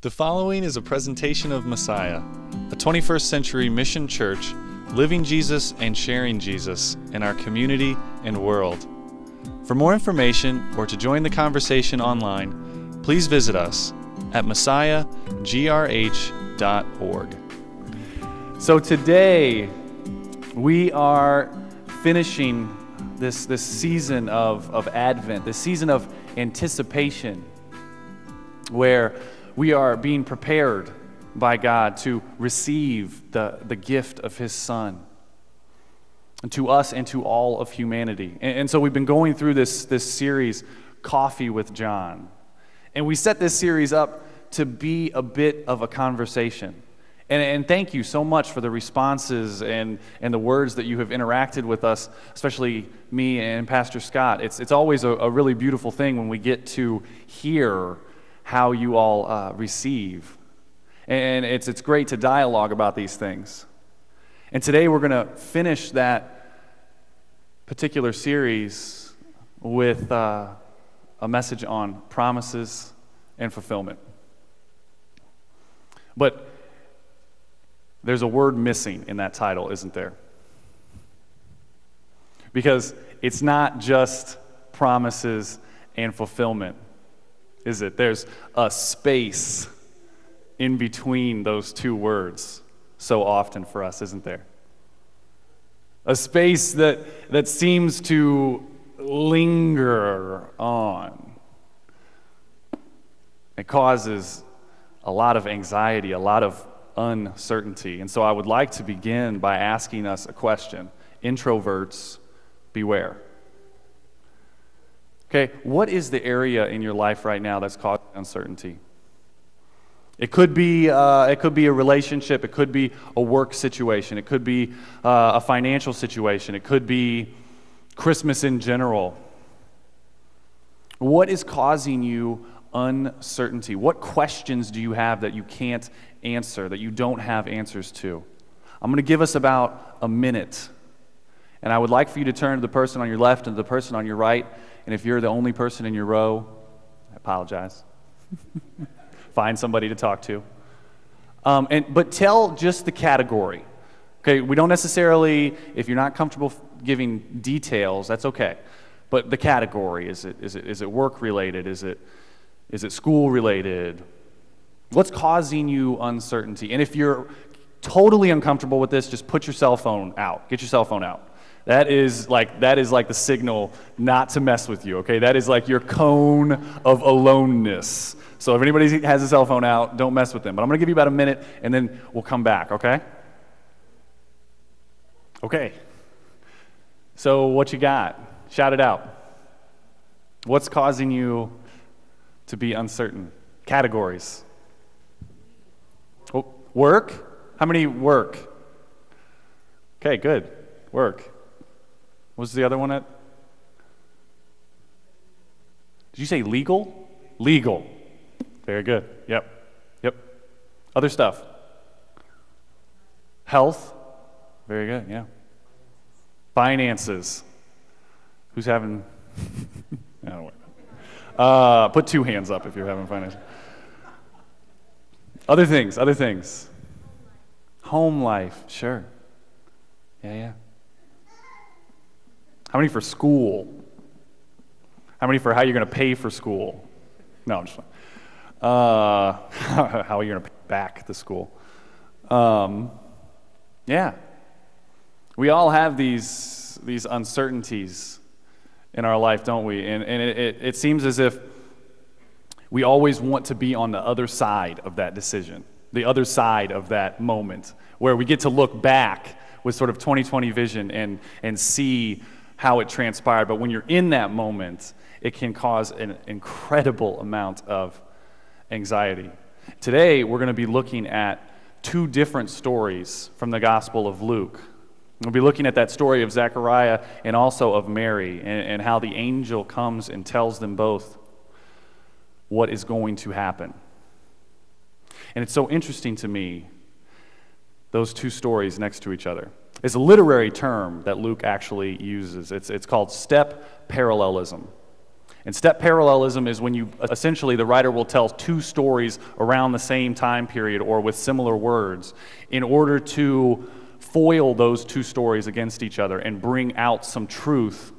The following is a presentation of Messiah, a 21st century mission church living Jesus and sharing Jesus in our community and world. For more information or to join the conversation online, please visit us at messiahgrh.org. So today we are finishing this season of Advent, this season of anticipation, where we are being prepared by God to receive the gift of His Son, and to us and to all of humanity. And so we've been going through this series, Coffee with John. And we set this series up to be a bit of a conversation. And thank you so much for the responses and the words that you have interacted with us, especially me and Pastor Scott. It's always a really beautiful thing when we get to hear how you all receive. And it's great to dialogue about these things. And today we're going to finish that particular series with a message on promises and fulfillment. But there's a word missing in that title, isn't there? Because it's not just promises and fulfillment, is it? There's a space in between those two words so often for us, isn't there? A space that seems to linger on. It causes a lot of anxiety, a lot of uncertainty. And so I would like to begin by asking us a question. Introverts, beware. Okay, what is the area in your life right now that's causing uncertainty? It could be a relationship. It could be a work situation. It could be a financial situation. It could be Christmas in general. What is causing you uncertainty? What questions do you have that you can't answer, that you don't have answers to? I'm going to give us about a minute. And I would like for you to turn to the person on your left and the person on your right. And if you're the only person in your row, I apologize. Find somebody to talk to. But tell just the category. Okay, we don't necessarily, if you're not comfortable giving details, that's okay. But the category, is it work related? Is it school related? What's causing you uncertainty? And if you're totally uncomfortable with this, just put your cell phone out. Get your cell phone out. That is like the signal not to mess with you, okay? That is like your cone of aloneness. So if anybody has a cell phone out, don't mess with them. But I'm going to give you about a minute, and then we'll come back, okay? Okay. So what you got? Shout it out. What's causing you to be uncertain? Categories. Oh, work? How many work? Okay, good. Work. What was the other one at? Did you say legal? Legal. Very good. Yep. Other stuff. Health. Very good, yeah. Finances. Who's having... I don't know. Put two hands up if you're having finances. Other things. Home life, sure. Yeah. How many for school? How many for how you're going to pay for school? No, I'm just fine. How are you going to pay back the school? Yeah. We all have these uncertainties in our life, don't we? And it seems as if we always want to be on the other side of that decision, the other side of that moment, where we get to look back with sort of 20/20 vision and see how it transpired. But when you're in that moment, it can cause an incredible amount of anxiety. Today, we're going to be looking at two different stories from the Gospel of Luke. We'll be looking at that story of Zechariah and also of Mary, and how the angel comes and tells them both what is going to happen. And it's so interesting to me, those two stories next to each other. It's a literary term that Luke actually uses. It's called step parallelism. And step parallelism is when you essentially the writer will tell two stories around the same time period or with similar words in order to foil those two stories against each other and bring out some truth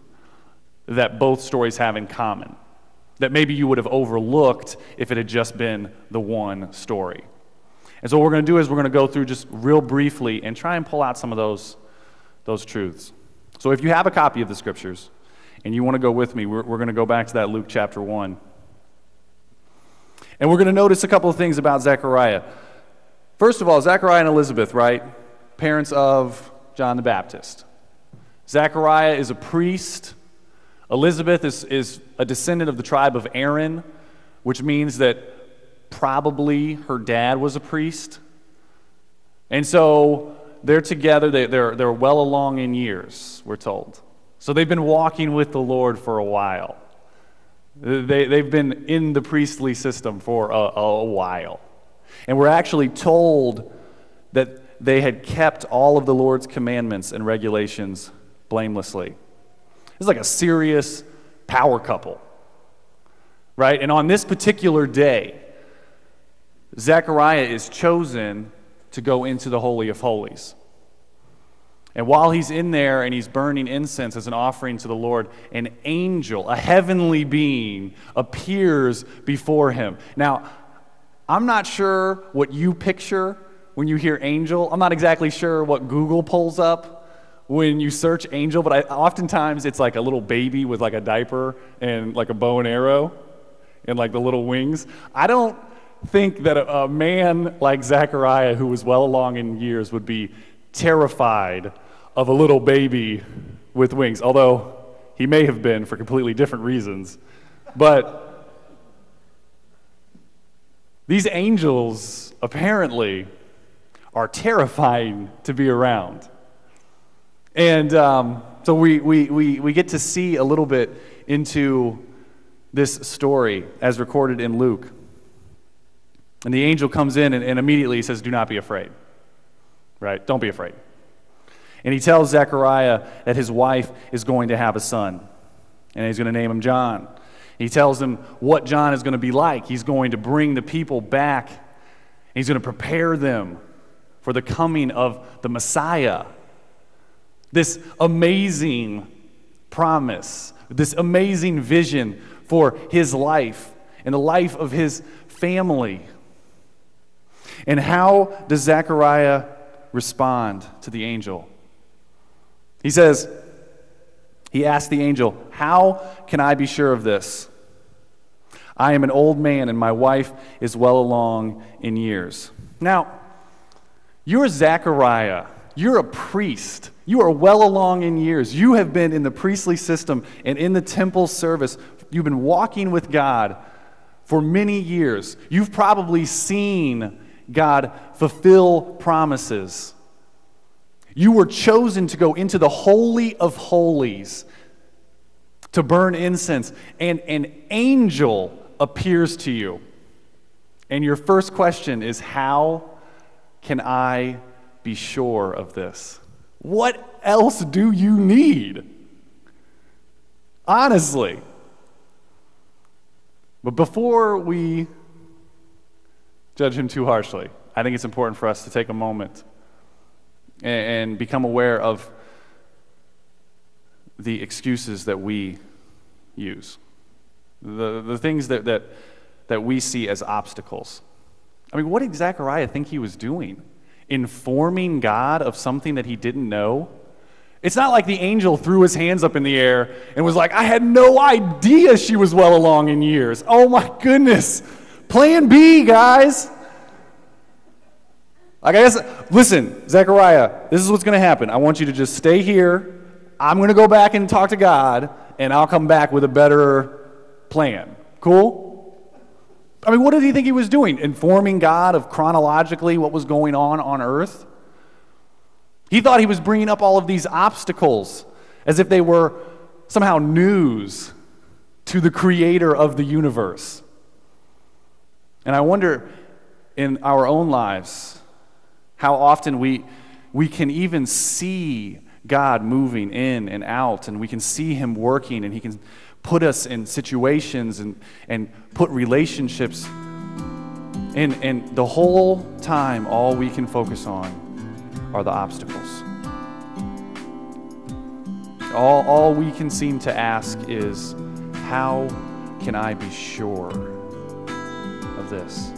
that both stories have in common, that maybe you would have overlooked if it had just been the one story. And so what we're going to do is we're going to go through just real briefly and try and pull out some of those truths. So if you have a copy of the Scriptures and you want to go with me, we're going to go back to that Luke chapter 1. And we're going to notice a couple of things about Zechariah. First of all, Zechariah and Elizabeth, right? Parents of John the Baptist. Zechariah is a priest. Elizabeth is a descendant of the tribe of Aaron, which means that probably her dad was a priest. And so they're together. They're well along in years, we're told. So they've been walking with the Lord for a while. They've been in the priestly system for a while. And we're actually told that they had kept all of the Lord's commandments and regulations blamelessly. It's like a serious power couple, right? And on this particular day, Zechariah is chosen to go into the Holy of Holies. And while he's in there and he's burning incense as an offering to the Lord, an angel, a heavenly being, appears before him. Now, I'm not sure what you picture when you hear angel. I'm not exactly sure what Google pulls up when you search angel, but oftentimes it's like a little baby with like a diaper and like a bow and arrow and like the little wings. I don't think that a man like Zechariah, who was well along in years, would be terrified of a little baby with wings, although he may have been for completely different reasons. But these angels apparently are terrifying to be around. And so we get to see a little bit into this story as recorded in Luke. And the angel comes in and immediately he says, "Do not be afraid." Right? Don't be afraid. And he tells Zechariah that his wife is going to have a son. And he's going to name him John. He tells him what John is going to be like. He's going to bring the people back. He's going to prepare them for the coming of the Messiah. This amazing promise, this amazing vision for his life and the life of his family. And how does Zechariah respond to the angel? He asked the angel, "How can I be sure of this? I am an old man and my wife is well along in years." Now, you're Zechariah. You're a priest. You are well along in years. You have been in the priestly system and in the temple service. You've been walking with God for many years. You've probably seen God fulfill promises. You were chosen to go into the Holy of Holies to burn incense, and an angel appears to you. And your first question is, how can I be sure of this? What else do you need? Honestly. But before we judge him too harshly, I think it's important for us to take a moment and become aware of the excuses that we use, the things that we see as obstacles. I mean, what did Zechariah think he was doing? Informing God of something that he didn't know? It's not like the angel threw his hands up in the air and was like, "I had no idea she was well along in years. Oh my goodness. Plan B, guys." Like, I guess, listen, Zechariah, this is what's going to happen. I want you to just stay here. I'm going to go back and talk to God, and I'll come back with a better plan. Cool? I mean, what did he think he was doing? Informing God of chronologically what was going on earth? He thought he was bringing up all of these obstacles as if they were somehow news to the creator of the universe. And I wonder in our own lives how often we can even see God moving in and out, and we can see him working, and he can put us in situations and put relationships. And the whole time, all we can focus on are the obstacles. All we can seem to ask is, how can I be sure of this?